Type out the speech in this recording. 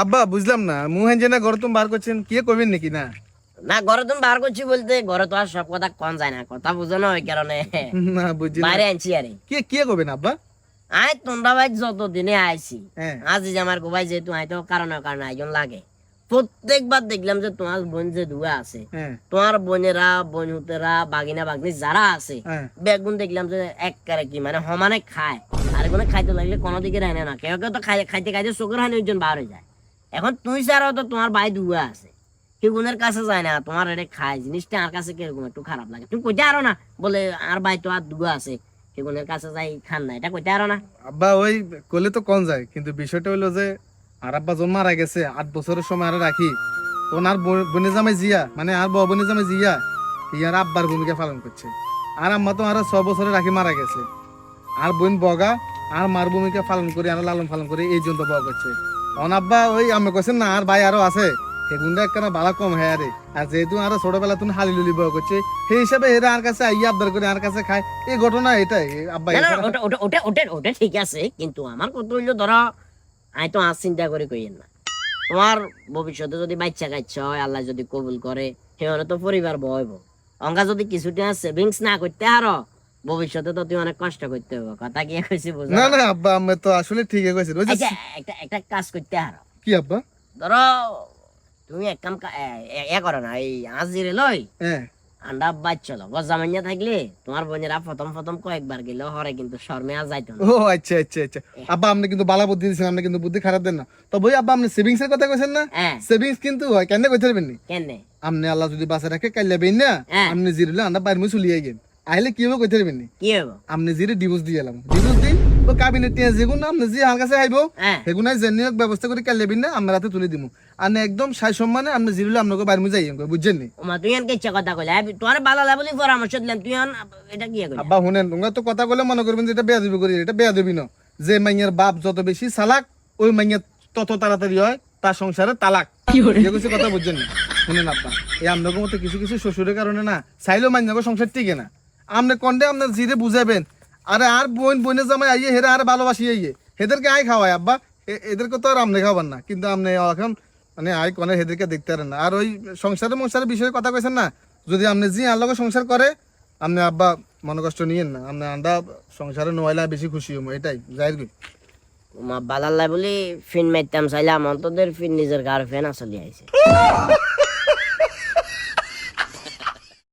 আব্বা বুঝলাম না মুহেন যে না ঘর তুমি বার করছেন কি করবেন নাকি না? না ঘরে তুমি বার করছি বলতে ঘরে তো আর সব কথা কন যায় না, কথা বুঝো না, ওই কারণে না বুঝি না বাইরে আনছি আরে। কি করবেন আব্বা? আয় তোমরা ভাই যত দিনে আইছি হ্যাঁ আজি আমার গোবাই যেহেতু আই তো কারণে একজন লাগে, প্রত্যেকবার দেখলাম যে তোমার বোন যে দুয়া আছে, হ্যাঁ তোমার বোনেরা বোনহুতেরা বাগিনা বাগনি যারা আছে হ্যাঁ বেগুন দেখলাম যে এক কারে কি মানে সমানে খায়, আর কোনো খাইতে লাগলে কোনো দিকে রায় না, কেউ কেউ তো খাইতে খাইতে চোখের হানি ওইজন বার হয়ে যায়। এখন তুই ছাড়াও তো তোমার ভাই দুয়া আছে, কেউ বোনের কাছে যায় না, তোমার এটা খায় জিনিসটা আর কাছে কিরকম একটু খারাপ লাগে। তুমি কইতে আরো না বলে আর ভাই তো আর দুয়া আছে, কেউ বোনের কাছে যাই খান না, এটা কইতে আরো না। আব্বা ওই করলে তো কন যায়, কিন্তু বিষয়টা হলো যে আর আব্বা যখন মারা গেছে 8 বছরের সময় আর রাখি তখন আর বোনে জামাই জিয়া মানে আর বোনে জামাই জিয়া ইয়ার আব্বার ভূমিকা পালন করছে, আর আম্মা তো আর 6 বছরে রাখি মারা গেছে, আর বোন বগা আর মার ভূমিকা পালন করে আর লালন পালন করে এই জন্য বগা করছে। তখন আব্বা ওই আমি কইছেন না আর ভাই আরো আছে সেগুনটা একখানা বালা কম হ্যাঁ আরে, আর যেহেতু আরো ছোটবেলা তুমি হালি লুলি বগা করছে সেই হিসাবে এরা আর কাছে আইয়া আবদার করে আর কাছে খায়, এই ঘটনা এটাই আব্বা। না, না, ওটা ওটা ওটা ওটা ওটা ঠিক আছে, কিন্তু আমার কত হইলো ধরো আমি তো আজ চিন্তা করে কইেন না, তোমার ভবিষ্যতে যদি বাচ্চা কাচ্চা হয় আল্লাহ যদি কবুল করে সেখানে তো পরিবার বয়ব, অঙ্কা যদি কিছুটা সেভিংস না করতে আরো ভবিষ্যতে তো তুমি অনেক কষ্ট করতে হবে, কথা কি কইছি বুঝো? না না আব্বা আমি তো আসলে ঠিকই কইছি। ওই যে আচ্ছা একটা একটা কাজ করতে আরো, কি আব্বা? ধরো তুমি এক কাম করো না, এই আজিরে লই হ্যাঁ আন্ডা বাচ্চা লো গজামাইয়া থাকলে তোমার বোনেরা প্রথম প্রথম কয়েকবার গেলে হরে কিন্তু শর্মে আর যাইতো না। ও আচ্ছা আচ্ছা আচ্ছা আব্বা আপনি কিন্তু বালা বুদ্ধি দিয়েছেন, আপনি কিন্তু বুদ্ধি খারাপ দেন না। তো বই আব্বা আপনি সেভিংস এর কথা কইছেন না, হ্যাঁ সেভিংস কিন্তু হয় কেন কইতে পারবেন নি? কেনে আপনি আল্লাহ যদি বাঁচা রাখে কাইলে বেন না হ্যাঁ। আপনি জিরলে আন্ডা বাইরে মুই চলিয়ে গেন আইলে কি হবে কইতে পারবেন নি? কি হবো? আপনি জিরে ডিভোর্স দিয়ে এলাম, ডিভোর্স দিন ও কাবিনেট নিয়ে যেগুন আপনি জি আমার কাছে আইবো হ্যাঁ সেগুনাই যে নিয়োগ ব্যবস্থা করে কাইলে বেন না আমরা রাতে তুলে দিমু, আর একদম সাই সম্মানে আপনি জিরলে আপনাকে বাইরে মুই যাই বুঝছেন নি? ওমা তুই এনকে ইচ্ছা কথা কইলে তোমার ভালো লাগে বলি পরামর্শ দিলাম, তুই এটা কি কইলা? আব্বা শুনেন তোমরা তো কথা বলে মনে করবেন যে এটা বেয়াদবি করি, এটা বেয়াদবি না। যে মাইয়ার বাপ যত বেশি চালাক ওই মাইয়া তত তাড়াতাড়ি হয় তার সংসারে তালাক, যে কিছু কথা বুঝছেন না? শুনেন আব্বা এই আপনাদের মতো কিছু কিছু শ্বশুরের কারণে না চাইলেও মাইয়াকে সংসার টিকে না, আপনি কন্ডে আপনার জিরে বুঝাবেন, আরে আর বোনের জামাই আইয়ে হেরা আর ভালোবাসি আইয়ে হেদেরকে আয় খাওয়ায় আব্বা, এদেরকে তো আর আপনি খাওয়ান না, কিন্তু আপনি এখন মানে আয় কনে হেদেরকে দেখতে পারেন না। আর ওই সংসারের বিষয়ে কথা কইছেন না, যদি আপনি জি আর লগে সংসার করে আপনি আব্বা মনে কষ্ট নিয়েন না, আপনি আন্ডা সংসারে নোয়াইলা বেশি খুশি হবো এটাই যাই। ওমা বালাল্লাই বলি ফিন মাইতাম চাইলাম অন্তদের ফিন নিজের গার ফ্যান আসলে আইছে।